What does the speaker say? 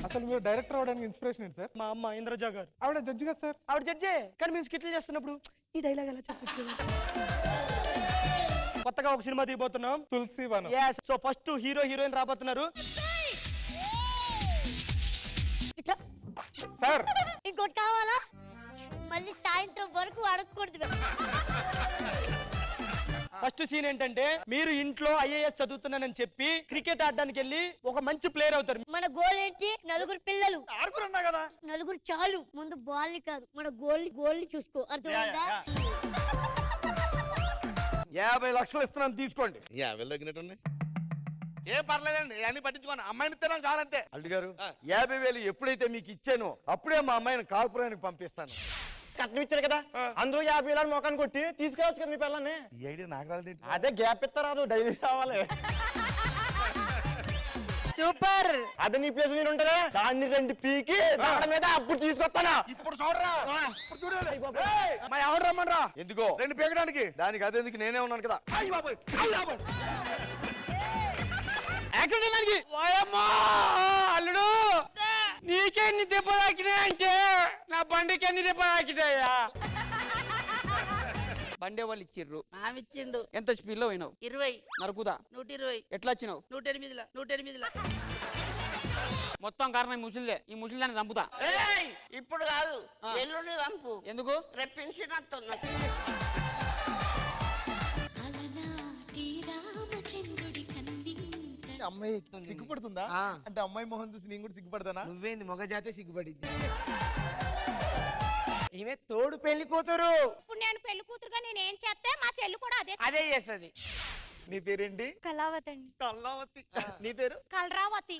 అసలు మీరు డైరెక్టర్ అవడానికి ఇన్స్పిరేషన్ ఏంటి సార్? మా అమ్మ ఇంద్రజ గారు. ఆవిడ జడ్జి కదా సార్? ఆవిడ జడ్జే, కానీ మేము స్కిట్లు చేస్తున్నప్పుడు ఈ డైలాగ్ ఎలా చెప్పచ్చు. కొత్తగా ఒక సినిమా దిగిపోతున్నాం, తులసి వనం. సో ఫస్ట్ హీరో హీరోయిన్ రాబోతున్నారు. సార్ ఇంకోటి కావాలా? మళ్ళీ సాయంత్రం వరకు అడగకూడదు. ఫస్ట్ సీన్ ఏంటంటే, మీరు ఇంట్లో ఐఏఎస్ చదువుతున్నానని చెప్పి క్రికెట్ ఆడడానికి వెళ్ళి ఒక మంచి ప్లేయర్ అవుతారు. మన గోల్ ఏంటి? నలుగురు పిల్లలు. ఆడుకున్నా కదా, నలుగురు చాలు. ముందు బాల్ ని కాదు, మన గోల్ ని చూసుకో. అర్థమైందా? 50 లక్షలు ఇస్తున్నాను, తీసుకోండి. 50 తగ్గినట్టున్నాయి. ఏం పర్లేదండి, అన్ని పట్టించుకోండి. అమ్మాయిని తిన్నాను చాలంతే. అల్లుడు గారు, 50,000 ఎప్పుడైతే మీకు ఇచ్చానో అప్పుడే మా అమ్మాయిని కాల్పురానికి పంపిస్తాను. కట్నం ఇచ్చారు కదా, అందులో 50,000 మొఖాన్ని కొట్టి తీసుకురావచ్చు కదా మీ పిల్లల్ని. ఈ ఐడియా నాకు రాలేదు. అదే గ్యాప్ ఇస్తారాదు, డైలీ రావాలి. సూపర్. అదే నీ ప్లేస్ నేను ఉంటారా, దాన్ని 2 పీకి దాని మీద అప్పుడు తీసుకొస్తానా. ఇప్పుడు చూడరా, ఇప్పుడు చూడాలి. మా ఎవరు రమ్మనరా? ఎందుకో 2 పీకడానికి. దానికి అదేందుకు నేనే ఉన్నాను కదా. అల్లుడు, నీకెన్ని దెబ్బలు తాకినాయంటే నా బండికి ఎన్ని దెబ్బలు తాకినాయా? బండే వాళ్ళు ఇచ్చిర్రు, మామిచ్చిండు. ఎంత స్పీడ్ లో పోయినావు? 20. నరుకుదా 120. ఎట్లా వచ్చినావు? 108. మొత్తం కారణం ఈ ముసలిదే. ఈ ముసలిదాన్ని చంపుతా. ఇప్పుడు కాదు, ఎల్లుండి చంపు. ఎందుకు? రెప్పించిన అమ్మాయి సిగ్గుపడుతుందా? అంటే అమ్మాయి మొహం చూసి నేను కూడా సిగ్గుపడతానా? నువ్వేంది మగ జాతే సిగ్గుపడింది. ఈమె తోడు పెళ్లి కూతురు. ఇప్పుడు నేను పెళ్లి కూతురుగా నేనేం చేస్తే మా చెల్లి కూడా అదే చేస్తుంది. నీ పేరేంటి? కళావతి అండి. కల్లావతి. నీ పేరు? కలరావతి.